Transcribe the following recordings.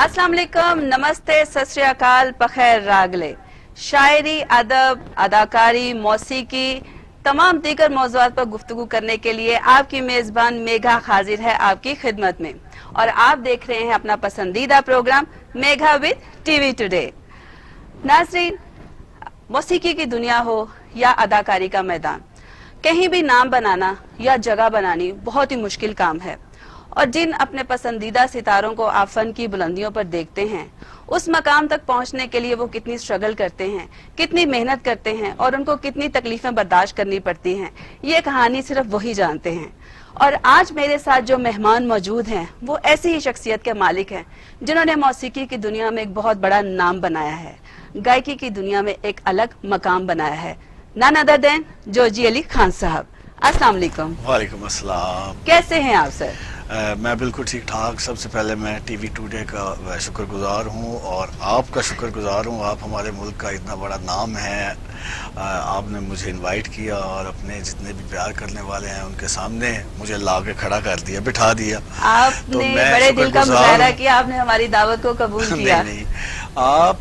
अस्सलाम वालेकुम, नमस्ते, सत श्री अकाल, बखैर रागले। शायरी, अदब, अदाकारी, मौसीकी, तमाम दीगर मौज़ूआत पर गुफ्तगू करने के लिए आपकी मेज़बान मेघा हाजिर है आपकी खिदमत में। और आप देख रहे हैं अपना पसंदीदा program Megha with TV today. नाज़रीन, मौसीकी की दुनिया हो या अदाकारी का मैदान, कहीं भी नाम बनाना या जगह बनानी बहुत ही मुश्किल काम है। और जिन अपने पसंदीदा सितारों को आप फन की बुलंदियों पर देखते हैं, उस मकाम तक पहुंचने के लिए वो कितनी स्ट्रगल करते हैं, कितनी मेहनत करते हैं और उनको कितनी तकलीफें बर्दाश्त करनी पड़ती हैं, ये कहानी सिर्फ वही जानते हैं। और आज मेरे साथ जो मेहमान मौजूद हैं वो ऐसी ही शख्सियत के मालिक हैं जिन्होंने मौसीकी की दुनिया में एक बहुत बड़ा नाम बनाया है, गायकी की दुनिया में एक अलग मकाम बनाया है। None other than Joji Ali Khan साहब। अस्सलाम वालेकुम। वालेकुम अस्सलाम। कैसे हैं आप सर? मैं बिल्कुल ठीक ठाक। सबसे पहले मैं टीवी टुडे का शुक्रगुजार हूँ और आपका शुक्रगुजार हूँ। आप हमारे मुल्क का इतना बड़ा नाम है, आपने मुझे इनवाइट किया और अपने जितने भी प्यार करने वाले हैं उनके सामने मुझे ला के खड़ा कर दिया, बिठा दिया। आपने तो बड़े दिल का मुजाहरा किया, आपने हमारी दावत को कबूल किया। नहीं, आप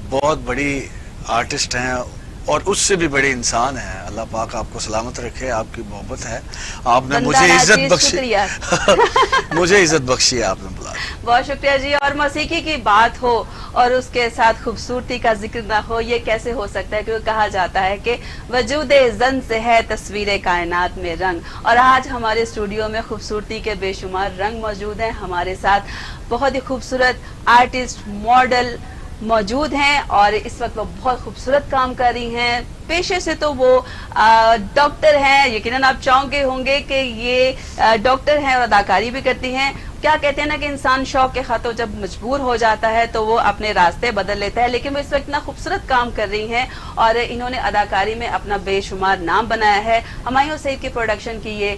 बहुत बड़ी आर्टिस्ट हैं और उससे भी बड़े इंसान हैं। अल्लाह पाक आपको सलामत रखे, आपकी मोहब्बत है, आपने मुझे इज्जत बख्शी मुझे इज्जत बख्शी है, आपने बुला। बहुत शुक्रिया जी। और मौसीकी की बात हो और उसके साथ खूबसूरती का जिक्र ना हो, ये कैसे हो सकता है? क्योंकि कहा जाता है कि वजूदे ज़न से है तस्वीर कायनात में रंग। और आज हमारे स्टूडियो में खूबसूरती के बेशुमार रंग मौजूद हैं। हमारे साथ बहुत ही खूबसूरत आर्टिस्ट, मॉडल मौजूद हैं और इस वक्त वो बहुत खूबसूरत काम कर रही हैं। पेशे से तो वो डॉक्टर हैं, यकीनन आप चाहोगे होंगे कि ये डॉक्टर हैं और अदाकारी भी करती हैं। क्या कहते हैं ना कि इंसान शौक के खातिर जब मजबूर हो जाता है तो वो अपने रास्ते बदल लेता है, लेकिन वो इस वक्त इतना खूबसूरत काम कर रही हैं और इन्होंने अदाकारी में अपना बेशुमार नाम बनाया है। हुमायूं सईद की प्रोडक्शन की ये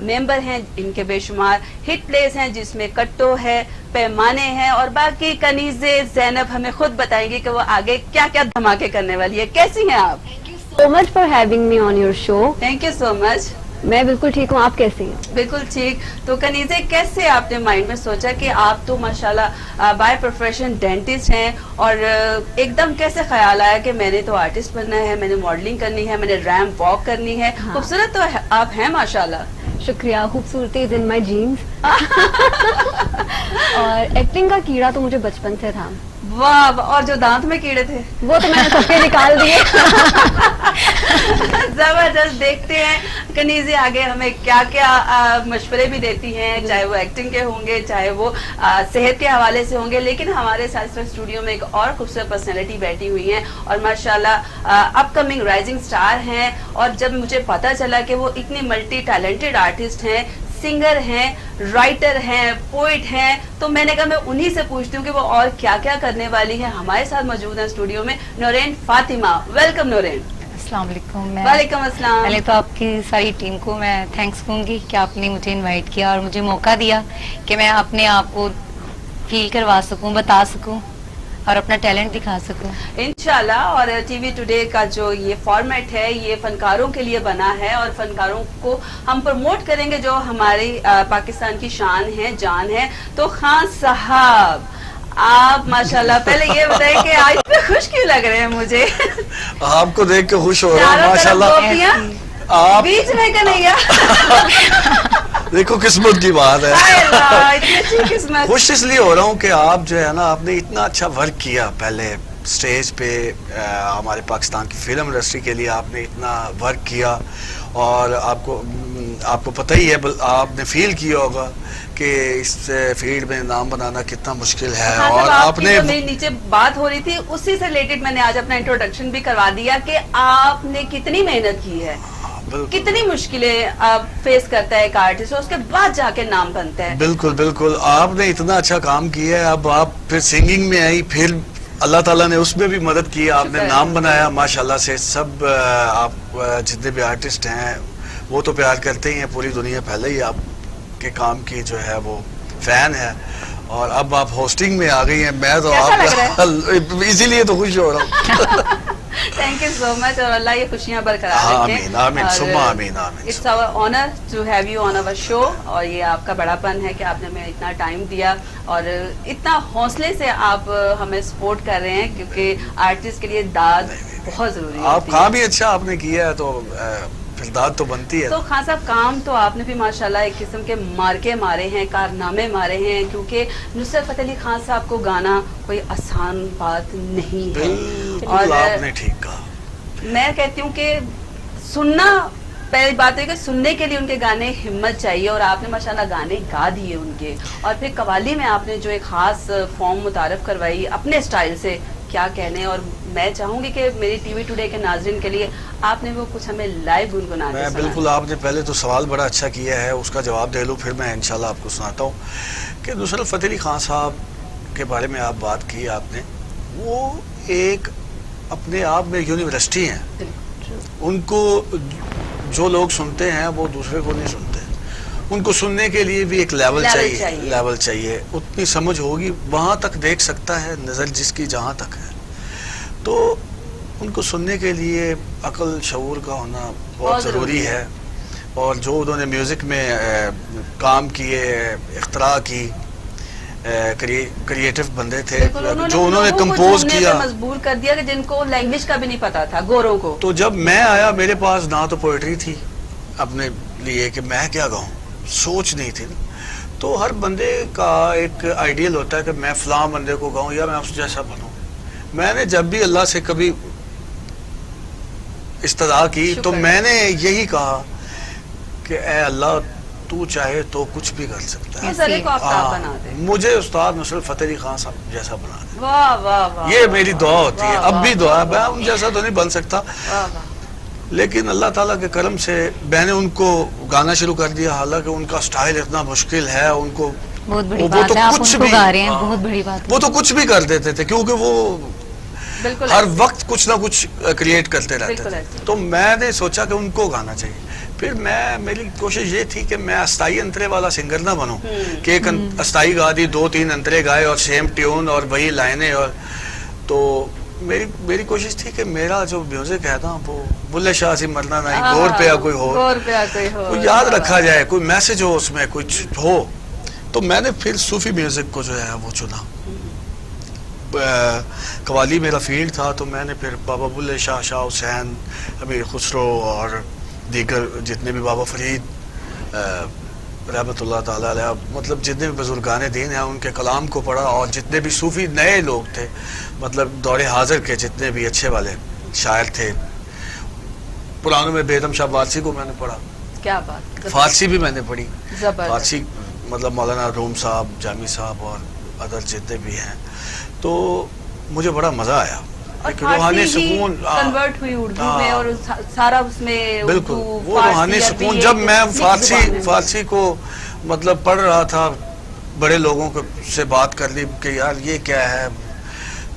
मेंबर हैं, इनके बेशुमार हिट प्लेस हैं जिसमें कट्टो है, पैमाने हैं और बाकी कनीज़े ज़ैनब हमें खुद बताएंगी कि वो आगे क्या क्या धमाके करने वाली है। कैसी हैं आप? So much for having me on your show. Thank you so much. मैं बिल्कुल ठीक हूँ, आप कैसे हैं? बिल्कुल ठीक। तो कनीज़े, कैसे आपने माइंड में सोचा कि आप तो माशाल्लाह बाय प्रोफेशन डेंटिस्ट हैं और एकदम कैसे ख्याल आया कि मैंने तो आर्टिस्ट बनना है, मैंने मॉडलिंग करनी है, मैंने रैम्प वॉक करनी है? हाँ। खूबसूरत तो आप हैं माशाल्लाह। शुक्रिया, खूबसूरती इज इन माई जीन्स। और एक्टिंग का कीड़ा तो मुझे बचपन से था। वाह, और जो दांत में कीड़े थे वो तो मैंने सबके निकाल दिए। जबरदस्त। देखते हैं कनीज़े आगे हमें क्या क्या मशवरे भी देती हैं, चाहे वो एक्टिंग के होंगे, चाहे वो सेहत के हवाले से होंगे। लेकिन हमारे साथ इस वक्त स्टूडियो में एक और खूबसूरत पर्सनैलिटी बैठी हुई हैं और माशाल्लाह अपकमिंग राइजिंग स्टार हैं। और जब मुझे पता चला कि वो इतनी मल्टी टैलेंटेड आर्टिस्ट हैं, सिंगर हैं, राइटर हैं, पोइट हैं, तो मैंने कहा मैं उन्हीं से पूछती हूँ कि वो और क्या क्या करने वाली हैं। हमारे साथ मौजूद हैं स्टूडियो में नौरेन फातिमा। वेलकम नौरेन। अस्सलाम वालेकुम। वालेकुम अस्सलाम। पहले तो आपकी सारी टीम को मैं थैंक्स कहूँगी कि आपने मुझे इनवाइट किया और मुझे मौका दिया कि मैं अपने आप को फील करवा सकूँ, बता सकूँ और अपना टैलेंट दिखा सकूं इंशाल्लाह। और टीवी टुडे का जो ये फॉर्मेट है ये फनकारों के लिए बना है और फनकारों को हम प्रमोट करेंगे जो हमारी पाकिस्तान की शान है, जान है। तो खान साहब, आप माशाल्लाह, पहले ये बताएं कि आज इतने खुश क्यों लग रहे हैं मुझे? आपको देख के खुश हो रहा हूँ माशाल्लाह। आप बीच में कन्हैया। देखो किस्मत की बात है। इतनी अच्छी किस्मत। खुश इसलिए हो रहा हूँ कि आप जो है ना, आपने इतना अच्छा वर्क किया पहले स्टेज पे, हमारे पाकिस्तान की फिल्म इंडस्ट्री के लिए आपने इतना वर्क किया और आपको पता ही है, आपने फील किया होगा कि इस फील्ड में नाम बनाना कितना मुश्किल है। हाँ, और आपने मेरी नीचे बात हो रही थी उसी से रिलेटेड मैंने आज अपना इंट्रोडक्शन भी करवा दिया कि आपने कितनी मेहनत की है, कितनी मुश्किलें फेस करता है एक आर्टिस्ट, उसके बाद जाके नाम बनता है। बिल्कुल बिल्कुल, आपने इतना अच्छा काम किया है। अब आप फिर सिंगिंग में आई, फिर अल्लाह ताला ने उसमें भी मदद की, आपने नाम बनाया माशाल्लाह से। सब आप जितने भी आर्टिस्ट हैं वो तो प्यार करते ही हैं, पूरी दुनिया पहले ही आपके काम की जो है वो फैन है और अब आप होस्टिंग में आ गई हैं। मैं तो आप इसीलिए तो खुश हो रहा हूँ। थैंक यू सो मच और अल्लाह ये खुशियां बरकरार रखे। आमीन आमीन सुम्मा आमीन आमीन। It's our honour to have you on our show और ये आपका बड़ापन है कि आपने हमें इतना टाइम दिया और इतना हौसले से आप हमें सपोर्ट कर रहे हैं क्योंकि आर्टिस्ट के लिए दाद बहुत जरूरी है। आप काम ही अच्छा आपने किया है तो फिर दाद तो बनती है। तो खान साहब काम तो आपने भी माशाल्लाह एक किस्म के मार्के मारे हैं, कारनामे मारे हैं क्योंकि नुसरत फतेह अली खान साहब को गाना कोई आसान बात नहीं है। बिल्कुल आपने ठीक कहा। मैं कहती हूँ कि सुनना पहली बात है कि सुनने के लिए उनके गाने हिम्मत चाहिए और आपने माशाल्लाह गाने गा दिए उनके और फिर कवाली में आपने जो एक खास फॉर्म मुतारफ करवाई अपने स्टाइल से, क्या कहने। और मैं चाहूंगी कि मेरी टीवी टुडे के नाज़रीन के लिए आपने वो कुछ हमें लाइव गुनगुना के मैं बिल्कुल आपने पहले तो सवाल बड़ा अच्छा किया है, उसका जवाब दे लूँ फिर मैं इंशाल्लाह आपको सुनाता हूँ कि नुसरत फतेह अली खान साहब के बारे में आप बात की आपने, वो एक अपने आप में यूनिवर्सिटी हैं। उनको जो लोग सुनते हैं वो दूसरे को नहीं सुनते, उनको सुनने के लिए भी एक लेवल चाहिए, उतनी समझ होगी, वहाँ तक देख सकता है नज़र जिसकी जहाँ तक है। तो उनको सुनने के लिए अक्ल शऊर का होना बहुत ज़रूरी है। और जो उन्होंने म्यूज़िक में काम किए, इख्तरा की, क्रिएटिव बंदे थे, जो उन्होंने कंपोज किया, मजबूर कर दिया कि जिनको लैंग्वेज का भी नहीं पता था गोरों को। तो जब मैं आया मेरे पास ना तो पोइट्री थी अपने लिए कि मैं क्या गाऊं, सोच नहीं थी। तो हर बंदे का एक आइडियल होता है कि मैं फलां बंदे को गाऊं या मैं उस जैसा बनूं। मैंने जब भी अल्लाह से कभी इस्तदा की तो मैंने यही कहा कि ए अल्लाह तू चाहे तो कुछ भी कर सकता है, को आफ्ताब बना दे, मुझे उस्ताद नुसरत फतेह अली खान साहब जैसा बना दे। वाह वाह वाह, ये मेरी दुआ होती है, अब भी दुआ है। मैं उन जैसा तो नहीं बन सकता, लेकिन अल्लाह ताला के करम से मैंने उनको गाना शुरू कर दिया। हालांकि उनका स्टाइल इतना मुश्किल है, उनको बहुत बड़ी बात है, आप उनको गा रहे हैं, बहुत बड़ी बात है। वो तो कुछ भी कर देते थे क्योंकि वो हर वक्त कुछ ना कुछ क्रिएट करते रहते थे। तो मैंने सोचा कि उनको गाना चाहिए। फिर मेरी कोशिश ये थी कि मैं अस्थाई अंतरे वाला सिंगर ना बनूं कि एक अस्थाई गा दी, 2-3 अंतरे गाए और सेम ट्यून और वही लाइनें। और तो मेरी कोशिश थी कि मेरा जो म्यूजिक है ना वो बुल्ले शाह से मरना नहीं, गौर पे या कोई हो, कोई याद रखा जाए, कोई मैसेज हो उसमें, कुछ हो। तो मैंने फिर सूफी म्यूजिक को जो है वो चुना। कवाली मेरा फील्ड था तो मैंने फिर बाबा बुल्ले शाह, शाह हुसैन, अमीर खुसरो और दीगर जितने भी, बाबा फरीद रहमतुल्लाह ताला अलैह, मतलब जितने भी बुजुर्गाने दीन हैं उनके कलाम को पढ़ा। और जितने भी सूफी नए लोग थे, मतलब दौरे हाजिर के जितने भी अच्छे वाले शायर थे, पुरानों में बेदम शाह वारसी को मैंने पढ़ा, क्या बात, फारसी भी मैंने पढ़ी, फारसी मतलब मौलाना रूम साहब, जामी साहब और अदर जितने भी हैं। तो मुझे बड़ा मजा आया, रूहानी सुकून कन्वर्ट हुई उर्दू में और सारा उसमें बिल्कुल वो रूहानी सुकून। जब मैं फारसी को मतलब पढ़ रहा था, बड़े लोगों को से बात कर ली कि यार ये क्या है,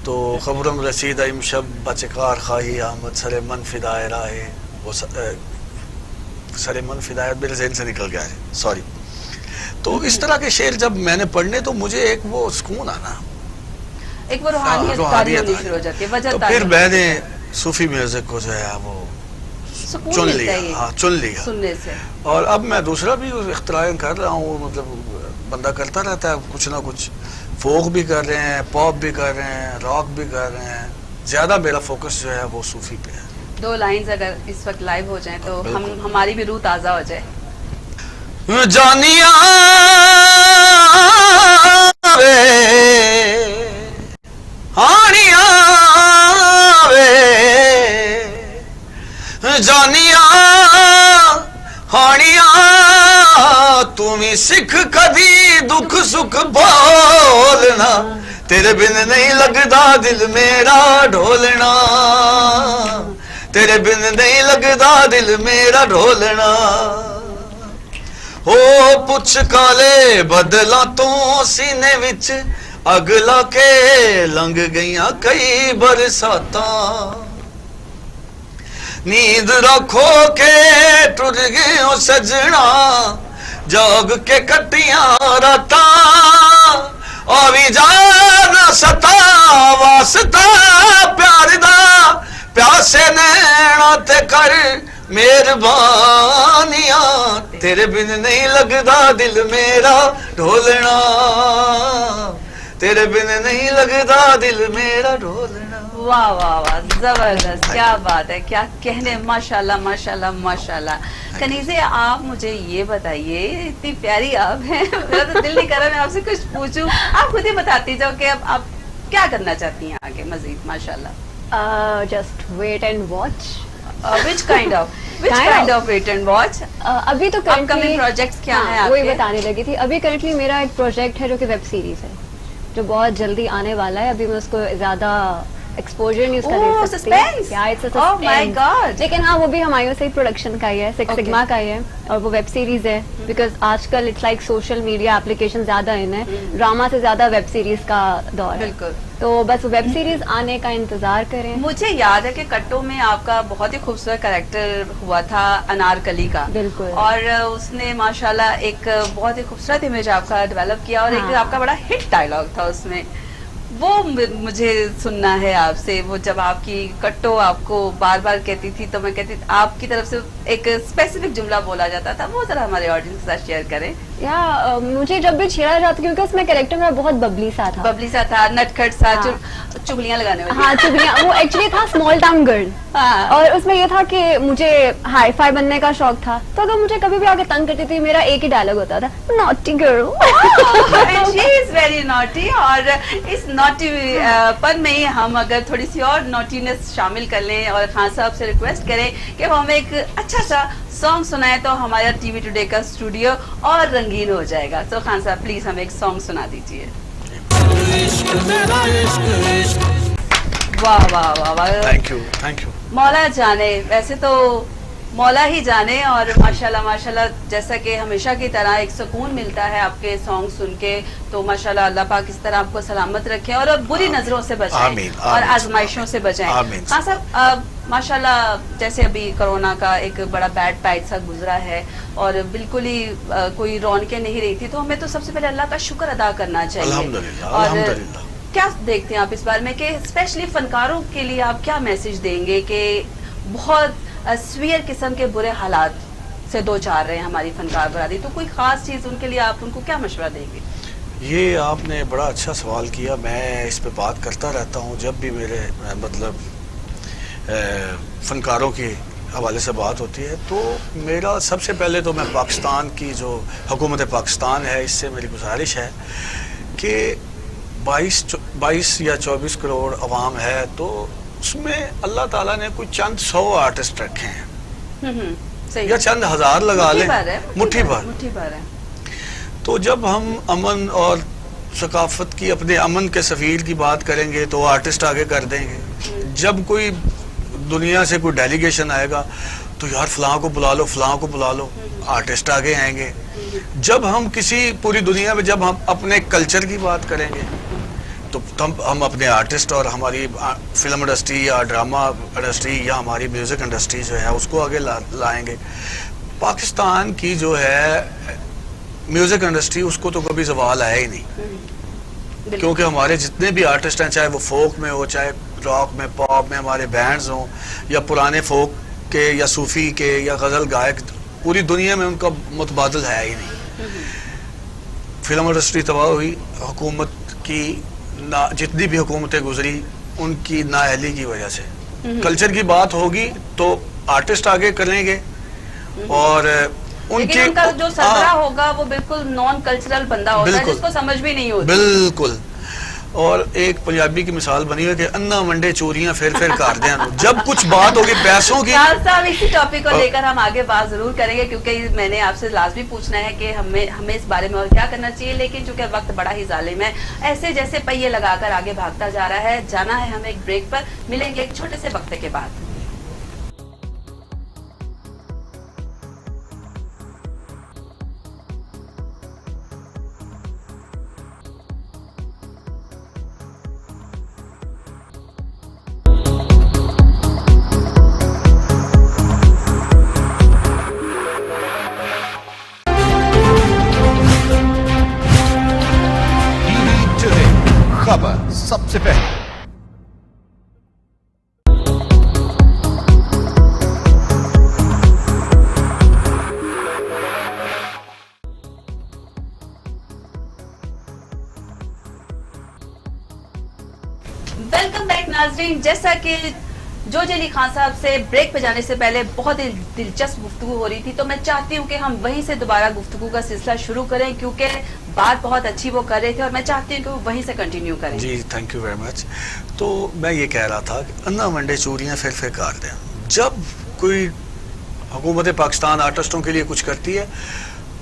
तो खबरम रसीद इमशब बचकार खाही अहमद सरे मन फिदाए राहे, वो सरे मन फिदायत मेरे ज़हन से निकल गया है, सॉरी। तो इस तरह के शेर जब मैंने पढ़ने तो मुझे एक वो सुकून आना, एक वो रूहानियत तारी होनी शुरू हो जाती है, वजह तो फिर मैंने सूफी म्यूजिक को जो है वो चुन लिया, हाँ चुन लिया सुनने से। और अब मैं दूसरा भी इख्तिराएं कर रहा हूँ, मतलब बंदा करता रहता है कुछ ना कुछ, फोक भी कर रहे हैं, पॉप भी कर रहे हैं, रॉक भी कर रहे हैं। ज्यादा मेरा फोकस जो है वो सूफी पे है। 2 लाइंस अगर इस वक्त लाइव हो जाएं तो हमारी भी रूह ताजा हो जाए। जानिया वे हानिया वे, जानिया हानिया तुम्हें सिख कदी दुख सुख बोलना, तेरे बिन नहीं लगदा दिल मेरा ढोलना, तेरे बिन नहीं लगदा दिल मेरा ढोलना। हो पुछ काले बदला तो सीने विच अग ला के लंघ गईयां कई बरसाता, नींद रखो के टुर गए सजना, जाग के कटियां राता, आवी जाना सता वास्ता प्यार दा, प्यार मेहरबानिया तेरे बिन नहीं लगदा दिल मेरा ढोलना, तेरे बिन नहीं लगदा दिल मेरा ढोलना। वाह वाह वाह, जबरदस्त, क्या बात है, क्या कहने, माशाल्लाह माशाल्लाह माशाल्लाह। कनीज़े आप मुझे ये बताइए, इतनी प्यारी आप हैं, मेरा तो दिल नहीं कर रहा मैं आपसे कुछ पूछूं, आप खुद ही बताती जाओ कि अब आप क्या करना चाहती हैं आगे मजीद। माशाल्लाह। Just wait and watch. which kind of wait and watch? अभी तो Upcoming currently- projects क्या हाँ, हैं वही आपके? बताने लगी थी। अभी करंटली मेरा एक प्रोजेक्ट है जो कि वेब सीरीज है, जो बहुत जल्दी आने वाला है। अभी मैं उसको ज्यादा एक्सपोजर नहीं उसका Oh, दे सकती। suspense! Yeah, it's a Oh my suspense. God! लेकिन हाँ, वो भी हमारे से प्रोडक्शन का ही है, सिक्स Okay. सिग्मा का ही है, और वो वेब सीरीज है। बिकॉज आजकल it's like social media application ज्यादा इन है, ड्रामा से ज्यादा वेब सीरीज का दौर है। बिल्कुल। तो बस वेब सीरीज आने का इंतजार करें। मुझे याद है कि कट्टो में आपका बहुत ही खूबसूरत कैरेक्टर हुआ था अनारकली का। बिल्कुल। और उसने माशाल्लाह एक बहुत ही खूबसूरत इमेज आपका डेवलप किया, और एक हाँ। आपका बड़ा हिट डायलॉग था उसमें, वो मुझे सुनना है आपसे। वो जब आपकी कट्टो आपको बार बार कहती थी तो मैं कहती आपकी तरफ से एक स्पेसिफिक जुमला बोला जाता था, वो जरा हमारे ऑडियंस के साथ शेयर करें। या मुझे जब भी छेड़ा जाता, क्योंकि उसमें कैरेक्टर मेरा बहुत बबली सा था। बबली सा था, नटखट सा, हाँ। चुगलियां लगाने वाली। हाँ, चुगलियां। वो एक्चुअली था स्मॉल टाउन गर्ल, हाँ। और उसमें ये था कि मुझे हाई फाई बनने का शौक था। तो अगर मुझे कभी भी आके तंग करती थी, मेरा एक ही डायलॉग होता था, naughty girl. And she is very naughty। और इस नॉटी पन में ही हम अगर थोड़ी सी और नॉटीनेस शामिल कर लें और खान साहब से रिक्वेस्ट करें कि वो हमें एक अच्छा सा सॉन्ग सुनाए, तो हमारा टीवी टुडे का स्टूडियो और रंगीन हो जाएगा। तो खान साहब प्लीज हमें एक सॉन्ग सुना दीजिए। वाह वाह वाह वाह, थैंक यू थैंक यू। मौला जाने, वैसे तो मौला ही जाने। और माशाल्लाह माशाल्लाह, जैसा कि हमेशा की तरह एक सुकून मिलता है आपके सॉन्ग सुन के, तो माशाल्लाह अल्लाह पाक इस तरह आपको सलामत रखे और बुरी नजरों से बचाए आमीन, और आमीन। आजमाइशों से बचाए। आमीन। हाँ साहब, माशाल्लाह जैसे अभी कोरोना का एक बड़ा बैड पैच सा गुजरा है और बिल्कुल ही कोई रौनकें नहीं रही थी, तो हमें तो सबसे पहले अल्लाह का शुक्र अदा करना चाहिए। अल्हम्दुलिल्लाह, और अल्हम्दुलिल्लाह। क्या देखते हैं आप इस बारे में कि स्पेशली फनकारों के लिए आप क्या मैसेज देंगे कि बहुत स्वीयर किस्म के बुरे हालात से दो चार रहे हैं हमारी फनकार बरादरी, तो कोई खास चीज उनके लिए आप उनको क्या मशवरा देंगे? ये आपने बड़ा अच्छा सवाल किया। मैं इस पे बात करता रहता हूँ जब भी मेरे मतलब फनकारों के हवाले से बात होती है। तो मेरा सबसे पहले तो मैं पाकिस्तान की जो हुकूमत पाकिस्तान है, इससे मेरी गुजारिश है कि 22 या 24 करोड़ अवाम है, तो उसमें अल्लाह ताला ने कोई चंद 100 आर्टिस्ट रखे हैं सही या चंद हजार लगा लें, मुट्ठी मुट्ठी भर है। तो जब हम अमन और सकाफत की, अपने अमन के सफीर की बात करेंगे तो आर्टिस्ट आगे कर देंगे। जब कोई दुनिया से कोई डेलीगेशन आएगा तो यार फलां को बुला लो, फलां को बुला लो, आर्टिस्ट आगे आएंगे। जब हम किसी पूरी दुनिया में जब हम अपने कल्चर की बात करेंगे तो तब हम अपने आर्टिस्ट और हमारी फिल्म इंडस्ट्री या ड्रामा इंडस्ट्री या हमारी म्यूज़िक इंडस्ट्री जो है उसको आगे लाएंगे। पाकिस्तान की जो है म्यूज़िक इंडस्ट्री, उसको तो कभी सवाल आया ही नहीं, क्योंकि हमारे जितने भी आर्टिस्ट हैं, चाहे वो फोक में हो, चाहे रॉक में, पॉप में हमारे बैंड्स हों, या पुराने फोक के या सूफ़ी के या गज़ल गायक, पूरी दुनिया में उनका मुतबादल है ही नहीं। फिल्म इंडस्ट्री तबाह हुई, हुकूमत की ना, जितनी भी हुकूमतें गुजरी उनकी नाअहली की वजह से। कल्चर की बात होगी तो आर्टिस्ट आगे करेंगे और लेकिन उनका जो सरबराह होगा वो बिल्कुल नॉन कल्चरल बंदा होता है जिसको समझ भी नहीं होती। बिल्कुल। और एक पंजाबी की मिसाल बनी है कि अन्ना मंडे चोरियां फिर कर दें। जब कुछ बात होगी पैसों की, साहब इसी टॉपिक को लेकर हम आगे बात जरूर करेंगे, क्योंकि मैंने आपसे लाजमी पूछना है कि हमें इस बारे में और क्या करना चाहिए, लेकिन चूंकि वक्त बड़ा ही जालिम है, ऐसे जैसे पहिए लगाकर आगे भागता जा रहा है। जाना है हमें एक ब्रेक पर, मिलेंगे एक छोटे से वक्त के बाद। खबर सबसे पहले। वेलकम बैक नाजरीन। जैसा कि जोज अली खान साहब से ब्रेक पे जाने से पहले बहुत ही दिलचस्प गुफ्तगू हो रही थी, तो मैं चाहती हूँ कि हम वहीं से दोबारा गुफ्तगू का सिलसिला शुरू करें, क्योंकि बात बहुत अच्छी वो कर रहे थे और मैं चाहती हूँ कि वो वहीं से कंटिन्यू करें। जी थैंक यू वेरी मच। तो मैं ये कह रहा था कि अन्ना वनडे चूड़ियाँ फिर काट दें। जब कोई हुकूमत पाकिस्तान आर्टिस्टों के लिए कुछ करती है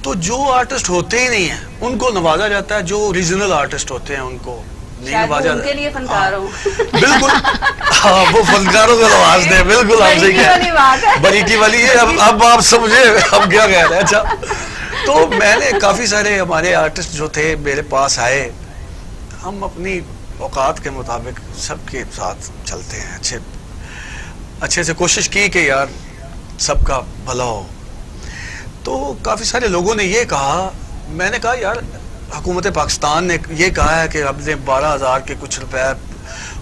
तो जो आर्टिस्ट होते ही नहीं है उनको नवाजा जाता है, जो ओरिजिनल आर्टिस्ट होते हैं उनको नहीं शायद वो नवाजा उनके लिए फनकार हो। बिल्कुल हाँ, वो फनकारों को नवाज दे। बिल्कुल आप सही कह रहे हैं, बरीकी वाली है। अब आप समझे हम क्या कह रहे हैं। अच्छा, तो मैंने काफ़ी सारे हमारे आर्टिस्ट जो थे मेरे पास आए, हम अपनी औकात के मुताबिक सबके साथ चलते हैं, अच्छे से कोशिश की कि यार सबका भला हो। तो काफ़ी सारे लोगों ने ये कहा, मैंने कहा यार हुकूमत पाकिस्तान ने ये कहा है कि अपने 12,000 के कुछ रुपए,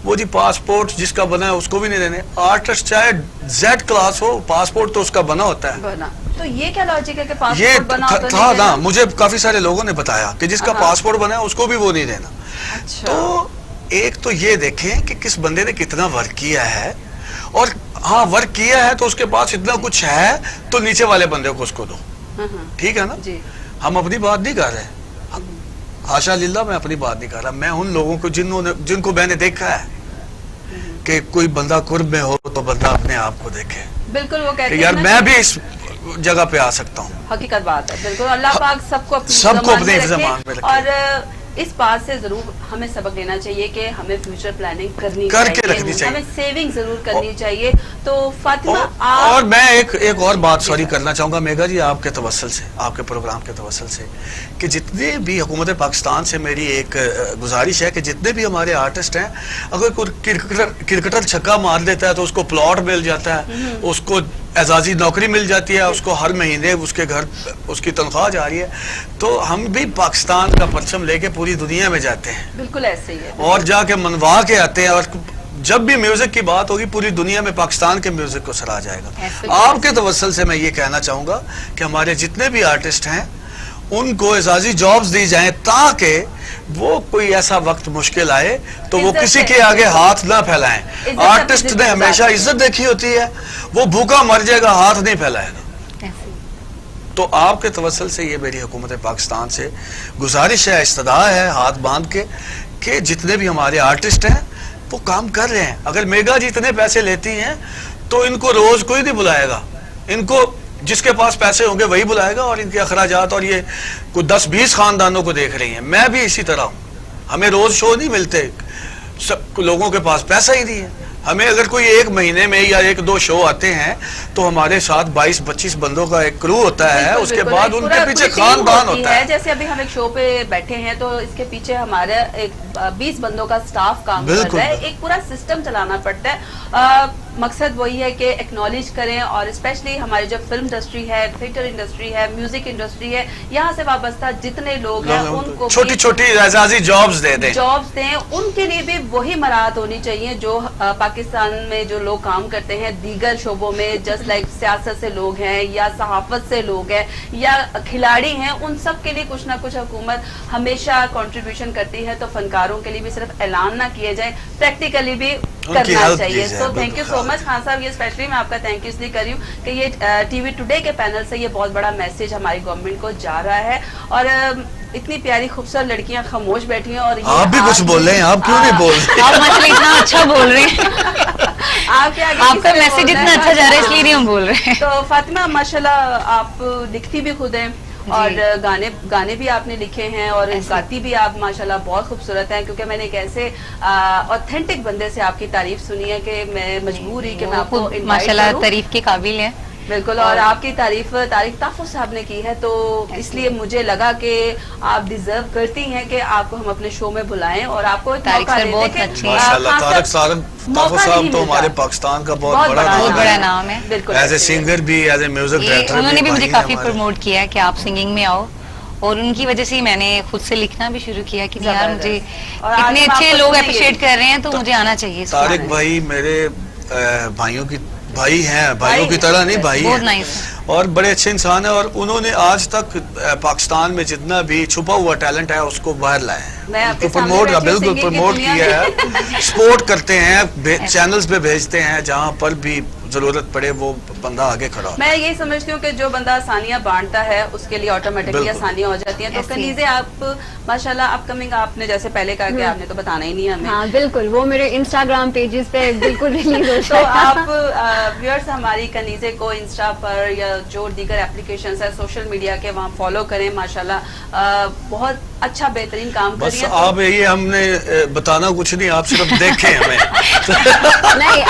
वो जी पासपोर्ट जिसका बना है उसको भी नहीं देने। आर्टिस्ट चाहे जेड क्लास हो, पासपोर्ट तो उसका बना होता है। बना तो ये क्या लॉजिक है कि ये पासपोर्ट बना तो था नहीं ना, देना? मुझे काफ़ी सारे लोगों ने बताया कि जिसका पासपोर्ट बना है उसको भी वो नहीं देना। अच्छा। तो एक तो ये देखें कि किस बंदे ने कितना वर्क किया है, और हाँ वर्क किया है तो उसके पास इतना कुछ है तो नीचे वाले बंदे को उसको दो। ठीक है ना जी। हम अपनी बात नहीं कर रहे, हाशा लिल्ला मैं अपनी बात नहीं कर रहा। मैं उन लोगों को जिनको मैंने देखा है कि कोई बंदा कुर्ब में हो तो बंदा अपने आप को देखे बिल्कुल वो कहते कि हैं यार ना मैं कि भी इस जगह पे आ सकता हूँ। हकीकत बात है। बिल्कुल अल्लाह पाक सबको अपने ज़मान में रखे। और इस बात से जरूर हमें सबक लेना चाहिए कि हमें फ्यूचर प्लानिंग करनी करके चाहिए, रखनी चाहिए। हमें सेविंग जरूर करनी चाहिए। तो फातिमा और मैं एक और बात सॉरी करना चाहूँगा मेघा जी, आपके तवस्सुल से, आपके प्रोग्राम के तवस्सुल से, कि जितने भी हुकूमत पाकिस्तान से मेरी एक गुजारिश है कि जितने भी हमारे आर्टिस्ट हैं, अगर कोई क्रिकेटर छक्का मार देता है तो उसको प्लॉट मिल जाता है, उसको एजाजी नौकरी मिल जाती है, उसको हर महीने उसके घर उसकी तनख्वाह जा रही है, तो हम भी पाकिस्तान का परचम लेके पूरी दुनिया में जाते हैं। बिल्कुल ऐसे ही है। और जाके मनवा के आते हैं, और जब भी म्यूजिक की बात होगी पूरी दुनिया में पाकिस्तान के म्यूजिक को सराहा जाएगा। आपके तवस्सुल से मैं ये कहना चाहूँगा कि हमारे जितने भी आर्टिस्ट हैं उनको एजाजी जॉब्स दी जाएं, ताकि वो कोई ऐसा वक्त मुश्किल आए तो वो किसी के आगे हाथ ना फैलाएं। आर्टिस्ट ने हमेशा इज्जत देखी होती है, वो भूखा मर जाएगा, हाथ नहीं फैलाएगा। तो आपके तवस्सुल से ये मेरी हुकूमत पाकिस्तान से गुजारिश है, इस्तदा है हाथ बांध के, कि जितने भी हमारे आर्टिस्ट हैं वो काम कर रहे हैं। अगर मेगा जी इतने पैसे लेती हैं तो इनको रोज कोई नहीं बुलाएगा, इनको जिसके पास पैसे होंगे वही बुलाएगा, और इनके अखराजात, और ये कुछ 10-20 खानदानों को देख रही हैं। मैं भी इसी तरह हूँ, हमें रोज शो नहीं मिलते, सब लोगों के पास पैसा ही नहीं है। हमें अगर कोई एक महीने में या 1-2 शो आते हैं तो हमारे साथ 22-25 बंदों का एक क्रू होता है, उसके बाद उनके पीछे खानदान होता है। जैसे अभी हम एक शो पे बैठे हैं तो इसके पीछे हमारे एक 20 बंदों का स्टाफ काम कर रहा है, एक पूरा सिस्टम चलाना पड़ता है। मकसद वही है कि एक्नॉलेज करें, और स्पेशली हमारी जो फिल्म इंडस्ट्री है, थिएटर इंडस्ट्री है, म्यूजिक इंडस्ट्री है, यहाँ से वाबस्ता जितने लोग हैं उनको छोटी छोटी एजाजी जॉब्स दे दें, उनके लिए भी वही मराहत होनी चाहिए जो पाकिस्तान में जो लोग काम करते हैं दीगर शोबों में, जस्ट लाइक सियासत से लोग हैं या सहाफत से लोग हैं या खिलाड़ी हैं, उन सब के लिए कुछ ना कुछ हुकूमत हमेशा कंट्रीब्यूशन करती है। तो फनकारों के लिए भी सिर्फ ऐलान ना किए जाए, प्रैक्टिकली भी करना चाहिए। So thank you so much Khan साहब, ये स्पेशली मैं आपका थैंक यू इसलिए कर रही हूँ कि ये टीवी टुडे के पैनल से ये बहुत बड़ा मैसेज हमारी गवर्नमेंट को जा रहा है। और इतनी प्यारी खूबसूरत लड़कियां खामोश बैठी हैं, और आप भी कुछ बोल रहे हैं, आप क्यों नहीं बोल रहे? आप मतलब इतना अच्छा बोल रहे हैं, आपका मैसेज इतना अच्छा जा रहा है इसलिए नहीं हम बोल रहे हैं। तो फातिमा माशाल्लाह आप लिखती भी खुद हैं और गाने भी आपने लिखे हैं, और गाती भी आप माशाल्लाह बहुत खूबसूरत हैं, क्योंकि मैंने एक ऐसे ऑथेंटिक बंदे से आपकी तारीफ सुनी है कि मैं मजबूर ही कि मैं आपको माशाल्लाह तारीफ के काबिल है। बिल्कुल, और आपकी तारीफ तारिक ताफुर साहब ने की है, तो इसलिए मुझे लगा कि आप डिजर्व करती हैं कि आपको हम अपने शो में बुलाएं और आपको तारिक सर बहुत अच्छे हैं। माशाल्लाह, तारिक साहब तो हमारे पाकिस्तान का बहुत बड़ा नाम है। बिल्कुल, एज ए सिंगर भी, एज ए म्यूजिक डायरेक्टर, उन्होंने भी मुझे काफी प्रमोट किया है कि आप सिंगिंग में आओ, और उनकी वजह से मैंने खुद से लिखना भी शुरू किया कि यार मुझे इतने अच्छे लोग अप्रिशिएट कर रहे हैं तो मुझे आना चाहिए। तारिक भाई मेरे भाइयों की भाई हैं, भाइयों की तरह नहीं, भाई बहुत हैं। नाइस। اور بڑے اچھے انسان ہیں, اور انہوں نے آج تک پاکستان میں جتنا بھی چھپا ہوا ٹیلنٹ ہے اس کو باہر لائے میں ہیں, آپ کے تو سامنے پروموٹ بیٹھی ہوں, بالکل singing کی پروموٹ دنیا کیا میں. ہے, سپورٹ کرتے ہیں, چینلز پہ بھیجتے ہیں, جہاں پر بھی ضرورت پڑے وہ بندہ آگے کھڑا ہوتا ہے. میں یہی سمجھتی ہوں کہ جو بندہ آسانیاں بانٹتا ہے اس کے لیے آٹومیٹکلی بالکل. آسانیاں ہو جاتی ہیں. تو کنیزے آپ ماشاءاللہ اپ کمنگ, آپ نے جیسے پہلے کہا کہ آپ نے تو بتانا ہی نہیں ہمیں, ہاں بالکل, وہ میرے انسٹاگرام پیجز پہ بالکل ریلیز تو ہوتا ہے. آپ ویورز ہماری کنیزے کو انسٹا پر یا جو دیگر اپلیکیشنز ہیں سوشل میڈیا کے وہاں فالو کریں. ماشاءاللہ بہت اچھا بہترین کام کر بس رہی ہیں. آپ یہ ہم نے بتانا کچھ نہیں, آپ صرف دیکھیں ہمیں. نہیں,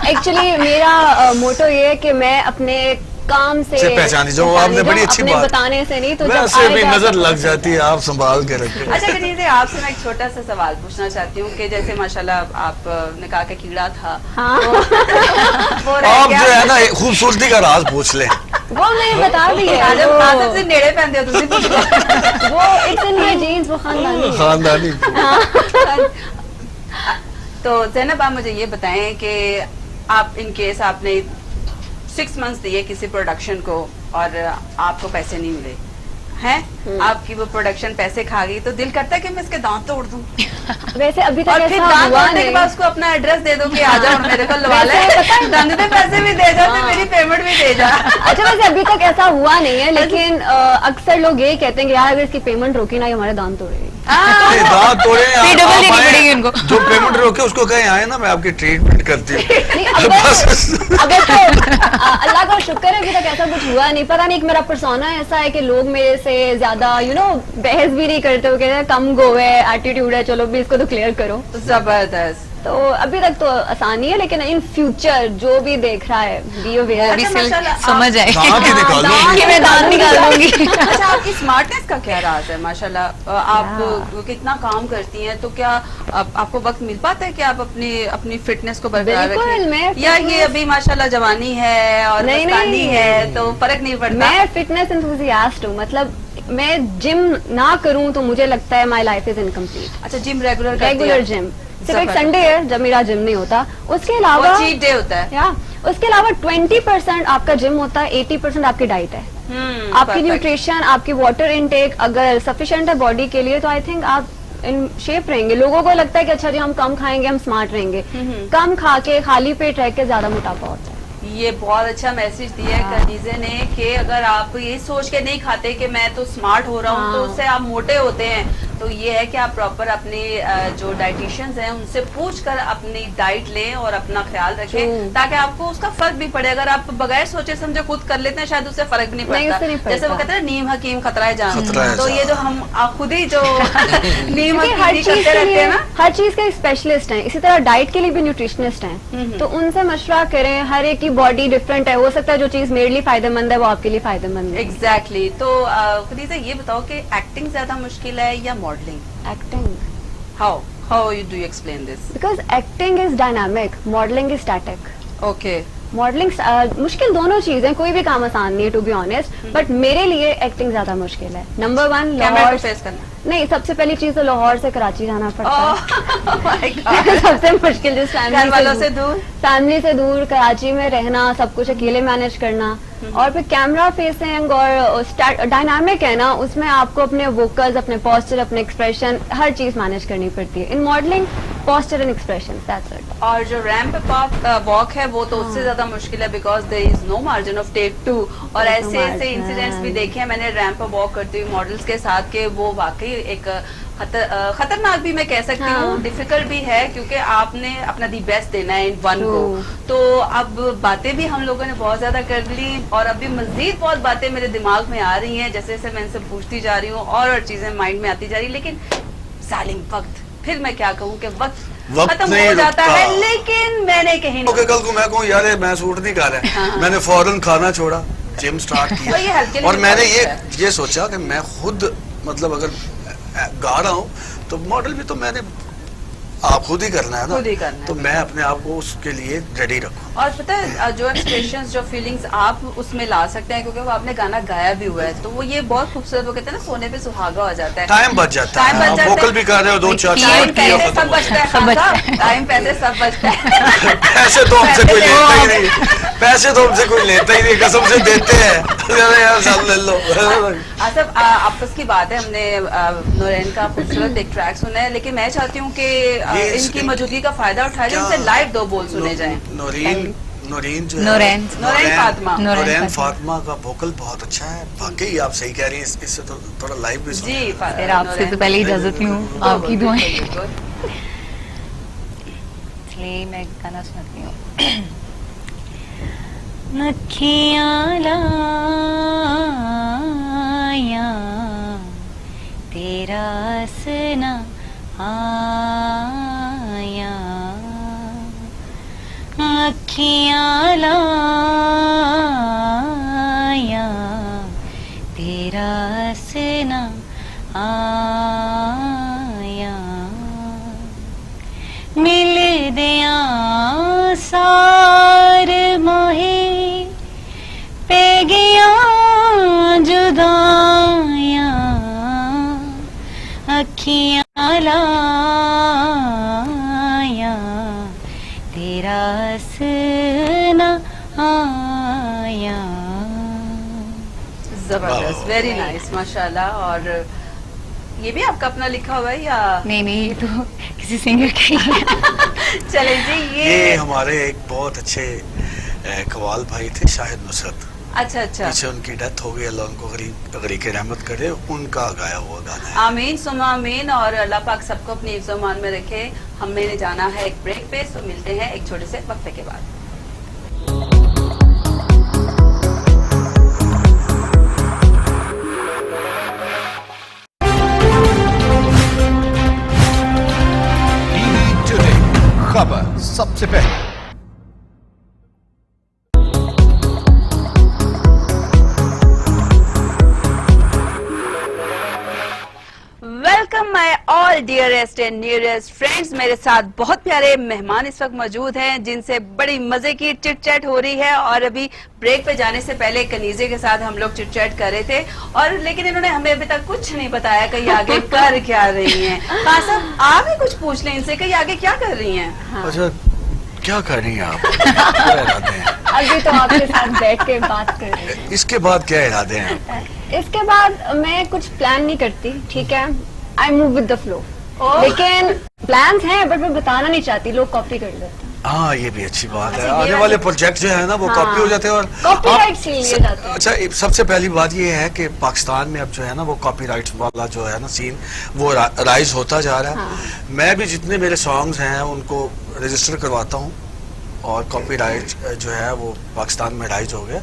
ایکچولی میرا موٹو یہ ہے کہ میں اپنے کام سے پہچانی, جو آپ نے بڑی اچھی اپنے بات, بتانے سے نہیں, تو ویسے بھی نظر لگ جاتی ہے, آپ سنبھال کے رکھیں. اچھا کنیزے, آپ سے میں ایک چھوٹا سا سوال پوچھنا چاہتی ہوں کہ جیسے ماشاءاللہ آپ نے کہا کہ کیڑا تھا, وہ رہ آپ گیا. جو ہے نا خوبصورتی کا راز پوچھ لیں. وہ میں بتا دی ہے, جب عادت سے نیڑے پہنتے ہو تسی وہ اٹس ان مائی جینز, وہ خاندانی ہے. خاندانی. تو زینب آپ مجھے یہ بتائیں کہ آپ ان کیس آپ نے 6 months دیے کسی پروڈکشن کو اور آپ کو پیسے نہیں ملے ہیں, آپ کی وہ پروڈکشن پیسے کھا گئی, تو دل کرتا ہے کہ میں اس کے دانت توڑ دوں, ویسے ابھی اور تک پھر ایسا دانت ہوا توڑنے کے نہیں. بعد اس کو اپنا ایڈریس دے دو کہ آ جاؤ میرے کو لوا لے, دانت کے پیسے بھی دے جا, میری پیمنٹ بھی دے جا. اچھا ویسے ابھی تک ایسا ہوا نہیں ہے, لیکن اکثر لوگ یہی کہتے ہیں کہ یار اگر اس کی پیمنٹ روکی نا یہ ہمارے دانت توڑے گی. دانت توڑے, ڈبل دینی پڑے گی ان کو. جو پیمنٹ روکے اس کو کہیں آئے نا, میں آپ کی ٹریٹمنٹ کرتی ہوں. اگر تو اللہ کا شکر ہے ابھی تک ایسا کچھ ہوا نہیں. پتا نہیں, ایک میرا پرسونا ایسا ہے کہ لوگ میرے سے زیادہ بحث بھی نہیں کرتے, وہ کہتے ہیں کم گو ہے, ایٹیٹیوڈ ہے, چلو بھی اس کو تو کلیئر کرو. زبردست. تو ابھی تک تو آسانی ہے, لیکن ان فیوچر جو بھی دیکھ رہا ہے بی اویئر. ابھی سے ماشاءاللہ سمجھ آئے دانت ہی نکالو. کہ میں دانت نکالوں گی. اچھا آپ کی اسمارٹنیس کا کیا راز ہے ماشاءاللہ, آپ کتنا کام کرتی ہیں, تو کیا آپ کو وقت مل پاتا ہے کہ آپ اپنی فٹنس کو برقرار بالکل, میں رکھیں, یا یہ ابھی ماشاءاللہ جوانی ہے اور مستانی ہے تو فرق نہیں پڑتا؟ میں فٹنس انتھوزیاسٹ ہوں, مطلب میں جم نہ کروں تو مجھے لگتا ہے مائی لائف از انکمپلیٹ. اچھا جم ریگولر جم صرف ایک سنڈے ہے جب میرا جم نہیں ہوتا, اس کے علاوہ چیٹ ڈے ہوتا ہے, اس کے علاوہ 20% آپ کا جم ہوتا ہے, 80% آپ کی ڈائٹ ہے. آپ کی نیوٹریشن, آپ کی واٹر انٹیک اگر سفیشینٹ ہے باڈی کے لیے تو آئی تھنک آپ ان شیپ رہیں گے. لوگوں کو لگتا ہے کہ اچھا جی ہم کم کھائیں گے ہم اسمارٹ رہیں گے, کم کھا کے خالی پیٹ رہ کے زیادہ موٹاپا ہوتا ہے. یہ بہت اچھا میسج دیا ہے کنیزے نے کہ اگر آپ یہ سوچ کے نہیں کھاتے کہ میں تو اسمارٹ ہو رہا ہوں تو اس سے آپ موٹے ہوتے ہیں, تو یہ ہے کہ آپ پراپر اپنے جو ڈائٹیشنز ہیں ان سے پوچھ کر اپنی ڈائٹ لیں اور اپنا خیال رکھیں تاکہ آپ کو اس کا فرق بھی پڑے. اگر آپ بغیر سوچے سمجھے خود کر لیتے ہیں شاید اس سے فرق بھی نہیں پڑتا. جیسے وہ کہتے ہیں نیم حکیم خطرہ جان, تو یہ جو ہم خود ہی جو نیم حکیم کرتے رہتے ہیں نا, ہر چیز کے اسپیشلسٹ ہیں. اسی طرح ڈائٹ کے لیے بھی نیوٹریشنسٹ ہیں, تو ان سے مشورہ کریں. ہر ایک کی باڈی ڈفرینٹ ہے, ہو سکتا ہے جو چیز میرے لیے فائدہ مند ہے وہ آپ کے لیے فائدہ مند ہے. ایگزیکٹلی. تو خدیجہ یہ بتاؤ کہ ایکٹنگ زیادہ مشکل ہے یا modelling? Acting. How do you explain this? Because acting is dynamic, modeling is static. Okay. Modelling مشکل دونوں چیزیں, کوئی بھی کام آسان نہیں ہے ٹو بی آنیسٹ, بٹ میرے لیے ایکٹنگ زیادہ مشکل ہے. نمبر 1 لاہور فیس کرنا نہیں, سب سے پہلی چیز تو لاہور سے کراچی جانا پڑتا ہے. سب سے مشکل جس فیملی سے دور کراچی میں رہنا, سب کچھ اکیلے مینج کرنا, اور پھر کیمرہ فیسنگ اور ڈائنامک ہے نا, اس میں آپ کو اپنے ووکلز, اپنے پوسچر, اپنے ایکسپریشن, ہر چیز مینج کرنی پڑتی ہے. In modelling posture and expression, that's it. اور جو ریمپ واک ہے وہ تو اس سے زیادہ مشکل ہے because there is no margin of take 2, اور ایسے انسیڈنٹس بھی دیکھے ہیں میں نے ریمپ واک کرتی ہوئی ماڈلس کے ساتھ کہ وہ واقعی ایک خطرناک بھی میں کہہ سکتی ہوں, ڈیفیکلٹ بھی ہے کیونکہ آپ نے اپنا دی بیسٹ دینا ہے ان ون کو. تو اب باتیں بھی ہم لوگوں نے بہت زیادہ کر لی اور ابھی مزید بہت باتیں میرے دماغ میں آ رہی ہیں, جیسے جیسے میں ان سے پوچھتی جا رہی ہوں اور چیزیں مائنڈ میں آتی جا رہی, لیکن ظالم وقت, پھر میں کیا کہوں کہ وقت ختم ہو جاتا ہے. لیکن میں نے کہیں کل کو میں کہوں یار میں سوٹ نہیں کر رہا, میں نے فوراً کھانا چھوڑا, جم سٹارٹ کیا, اور میں نے یہ سوچا کہ میں خود مطلب اگر گا رہا ہوں تو ماڈل بھی تو میں نے آپ خود ہی کرنا ہے نا, تو میں اپنے آپ کو اس کے لیے ریڈی رکھوں. اور پتہ ہے جو ایکسپریشنز جو فیلنگز آپ اس میں لا سکتے ہیں کیونکہ وہ آپ نے گانا گایا بھی ہوا ہے, تو وہ یہ بہت خوبصورت, وہ کہتے ہیں نا سونے پہ سہاگا ہو جاتا ہے. ٹائم بچ جاتا ہے, ووکل بھی کر رہے ہو 2-4 سب بچتا ہے, ٹائم پیسے سب بچتا ہے. پیسے تو ہم سے کوئی لیتا ہی نہیں. पैसे तो हमसे कोई लेता ही नहीं, कसम से देते हैं। अरे यार सब ले लो। आसफ, आपस की बात है, हमने नूरैन का खूबसूरत एक ट्रैक सुना है, लेकिन मैं चाहती हूँ कि इनकी मौजूदगी का फायदा उठाया जाए, इनसे लाइव 2 बोल सुने जाएं। नूरीन जो नूरैन नूरैन फातिमा का वोकल बहुत अच्छा है, वाकई आप सही कह रही हैं, इससे तो थोड़ा लाइव भी सुनिए। जी, फिर आपसे तो पहले इजाजत लूं, आपकी दुआएं। इसलिए मैं गाना सुनाती हूँ। मक्खियाँ लाया तेरा सना आया, मक्खियाँ लाया तेरा सना आया, मिल दिया सार मोहे पे गया जुदाया, अखियाँ लाया तेरा सना आया। जबरदस्त, वेरी नाइस, माशाल्लाह। और ये भी आपका अपना लिखा हुआ है या? नहीं, ये तो किसी सिंगर का ही है। चले जी, ये हमारे एक बहुत अच्छे कवाल भाई थे, शाहिद नुसरत। अच्छा अच्छा, पीछे उनकी डेथ हो गई, अल्लाह उनको गरीक रहमत करे, उनका गाया हुआ गाना है। आमीन सुमा आमीन। और अल्लाह पाक सबको अपनी हिफ्ज़ मान में रखे। हमें जाना है एक ब्रेक पे, तो मिलते हैं एक छोटे से वक्फे के बाद। टीवी टुडे खबर सबसे पहले। Welcome my all dearest and nearest friends. मेरे साथ बहुत प्यारे मेहमान इस वक्त मौजूद हैं, जिनसे बड़ी मजे की चिट चैट हो रही है। और अभी ब्रेक पे जाने से पहले कनीजे के साथ हम लोग चिट चैट कर रहे थे, और लेकिन इन्होंने हमें अभी तक कुछ नहीं बताया कि ये आगे कर क्या रही हैं। कासम, आप ही कुछ पूछ लें इनसे कि ये आगे क्या कर रही हैं। अच्छा, क्या कर रही हैं आप? क्या इरादे हैं? अभी तो आपके साथ बैठ के बात कर रही हूँ। इसके बाद क्या इरादे हैं? इसके बाद मैं कुछ प्लान नहीं करती, ठीक है, I move with the flow. लेकिन प्लान्स हैं बट मैं बताना नहीं चाहती, लोग कॉपी कर लेते हैं। हाँ, ये भी अच्छी बात है। अच्छा, आने वाले प्रोजेक्ट जो है ना वो हाँ, कॉपी हो जाते हैं, और कॉपीराइट छीन लिए जाते हैं। अच्छा, सबसे पहली बात ये है कि पाकिस्तान में अब जो है ना वो कॉपीराइट वाला जो है ना सीन वो राइज होता जा रहा है। हाँ। मैं भी जितने मेरे सॉन्ग्स हैं उनको रजिस्टर करवाता हूँ, और कॉपीराइट जो है वो पाकिस्तान में राइज हो गया।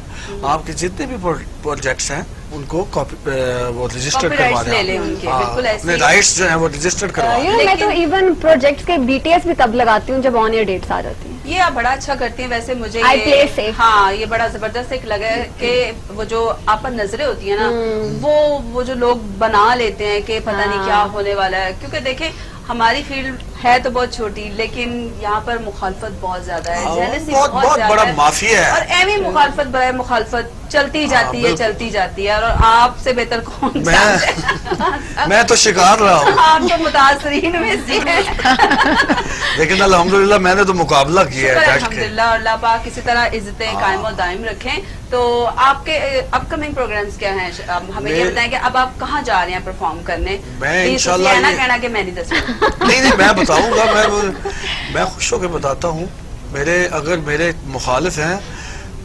आपके जितने भी प्रोजेक्ट्स हैं उनको वो रजिस्टर करवा ले लें उनके, बिल्कुल ऐसे ही। राइट्स जो हैं वो रजिस्टर करवा दें। मैं तो इवन प्रोजेक्ट्स के BTS भी तब लगाती हूँ जब ऑन एयर डेट्स आ जाती हैं। ये आप बड़ा अच्छा करती हैं वैसे। मुझे I play safe. हाँ, ये बड़ा जबरदस्त एक लगा है कि वो जो आप पर नजरें होती है ना, वो जो लोग बना लेते हैं कि पता नहीं क्या होने वाला है। क्योंकि देखें, हमारी फील्ड है तो बहुत छोटी, लेकिन यहाँ पर मुखालफत बहुत ज्यादा है, jealousy बहुत ज्यादा बड़ा है। माफिया है। और एवी मुखालफत बड़ा मुखालफत चलती जाती है, चलती जाती है। और आपसे बेहतर कौन मैं तो शिकार रहा हूँ। आप तो मुतासरीन में से हैं। लेकिन अल्हम्दुलिल्लाह मैंने तो मुकाबला किया है। अल्हम्दुलिल्लाह, अल्लाह पाक किसी तरह इज्जतें कायम और दायम रखें। तो आपके अपकमिंग प्रोग्राम्स क्या हैं? हमें ये बताएं कि अब आप कहाँ जा रहे हैं परफॉर्म करने? मैं इंशाल्लाह ये कहना कि मैं नहीं दस नहीं, मैं बताऊंगा। मैं खुश होकर बताता हूँ। अगर मेरे मुखालिफ हैं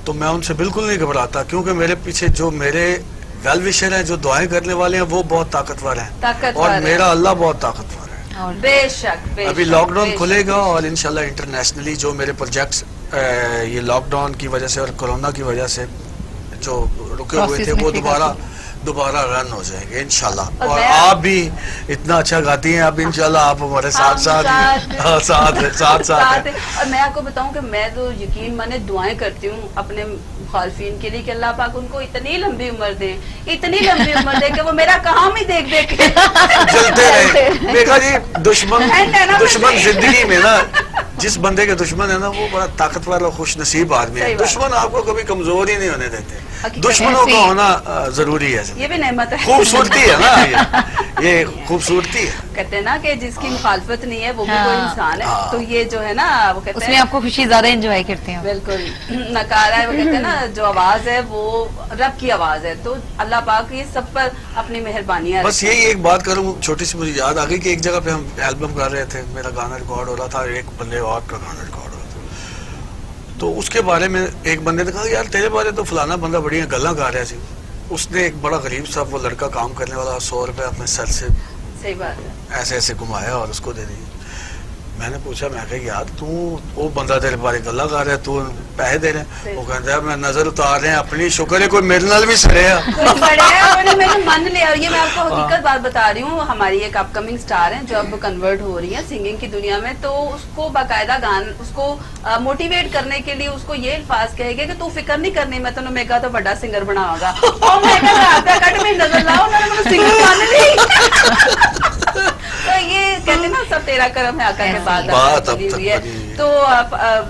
तो मैं उनसे बिल्कुल नहीं घबराता, क्योंकि मेरे पीछे जो मेरे वेल विशर हैं, जो दुआएं करने वाले हैं, वो बहुत ताकतवर हैं, और मेरा अल्लाह बहुत ताकतवर है। बेशक अभी लॉकडाउन खुलेगा और इंशाल्लाह इंटरनेशनली जो मेरे प्रोजेक्ट्स ये लॉकडाउन की वजह से और कोरोना की वजह से जो रुके हुए थे वो दोबारा रन हो जाएंगे इंशाल्लाह। और आप भी इतना अच्छा गाती हैं, अब इंशाल्लाह आप हमारे साथ साथ और मैं आपको बताऊं कि मैं तो यकीन माने दुआएं करती हूँ अपने मुखालफिन के लिए कि अल्लाह पाक उनको इतनी लंबी उम्र दे, इतनी लंबी उम्र दे कि वो मेरा काम ही देख देख के चलते रहे। देखा जी, दुश्मन जिंदगी में ना, जिस बंदे के दुश्मन है ना वो बड़ा ताकतवर और खुश नसीब आदमी है। दुश्मन आपको कभी कमजोर ही नहीं होने देते। दुश्मनों का होना जरूरी है. ये भी नेमत है. खूबसूरती है ना ये खूबसूरती है. कहते हैं ना कि जिसकी मुखालफत नहीं है वो भी कोई इंसान है. तो ये जो है ना वो कहते उसमें हैं आपको खुशी ज्यादा एंजॉय करते हैं. बिल्कुल नकारा है. वो कहते हैं ना जो आवाज है वो रब की आवाज है. तो अल्लाह पाक ये सब पर अपनी मेहरबानियां. बस यही एक बात करूं, छोटी सी मुझे याद आ गई कि एक जगह पे हम एल्बम कर रहे थे, मेरा गाना रिकॉर्ड हो रहा था, एक बंदे और का गाना रिकॉर्ड हो रहा था. तो उसके बारे में एक बंदे ने कहा यार तेरे बारे तो फलाना बंदा बढ़िया गल्ला गा रहा सी. उसने एक बड़ा गरीब सा वो लड़का काम करने वाला 100 रुपए अपने सर से सही बात है ऐसे ऐसे घुमाया और उसको दे दी. मैंने पूछा, मैं कहा यार तू वो बंदा तेरे बारे गल्ला गा रहा है, तू पैसे दे रहे हैं. वो कहता है मैं नजर उतार रहे हैं अपनी, शुक्र है कोई मेरे नाल भी सड़े है. मैंने मन लिया. और ये मैं आपको हकीकत बात बता रही हूँ. हमारी एक अपकमिंग स्टार है जो अब कन्वर्ट हो रही है सिंगिंग की दुनिया में. तो उसको बाकायदा गान उसको मोटिवेट करने के लिए उसको ये अल्फाज कहेगा कि तू फिक्र नहीं करनी, मैं तेन मेगा तो बड़ा सिंगर बनाऊंगा. और मैं नजर लाओ सिंगर बन ली. तो ये कहते ना सब तेरा करम है आका के बाद चली हुई है. तो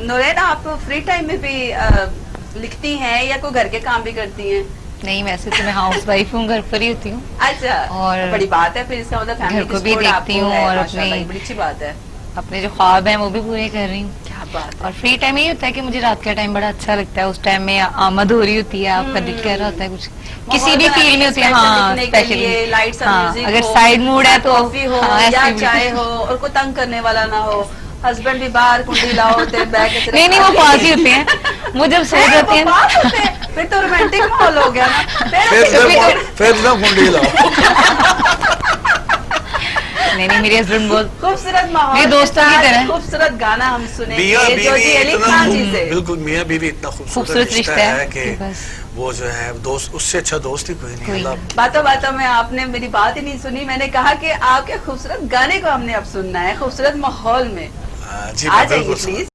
नूरैन आप फ्री टाइम में भी लिखती हैं या कोई घर के काम भी करती हैं? नहीं, वैसे तो मैं हाउस वाइफ हूँ, घर पर ही होती हूँ. अच्छा. और बड़ी बात है फिर. इसका मतलब फैमिली घर को भी देखती हूँ और अपने बड़ी अच्छी बात है. अपने जो ख्वाब हैं वो भी पूरे कर रही हूँ. क्या बात है. और फ्री टाइम यही होता है कि मुझे रात का टाइम बड़ा अच्छा लगता है. उस टाइम में आमद हो रही होती है, आपका दिल कह रहा होता है कुछ किसी भी फील्ड में होती है. हाँ स्पेशली लाइट्स अगर साइड मूड है तो कॉफी हो या चाय हो और कोई तंग करने वाला ना हो. हस्बैंड भी बाहर कुंडी लाओ नहीं वो पास ही होते हैं. वो जब सो जाते हैं फिर तो रोमांटिक माहौल हो गया ना. फिर ना कुंडी लाओ. नहीं मेरे हस्बैंड बहुत खूबसूरत माहौल, मेरे दोस्तों की तरह खूबसूरत गाना हम सुनेंगे मियां जो जी अली खान जी से. बिल्कुल मियां बीवी इतना खूबसूरत रिश्ता है कि वो जो है दोस्त, उससे अच्छा दोस्त ही कोई नहीं. बातों बातों में आपने मेरी बात ही नहीं सुनी. मैंने कहा कि आपके खूबसूरत गाने को हमने अब सुनना है खूबसूरत माहौल में. जी आ जाइए प्लीज.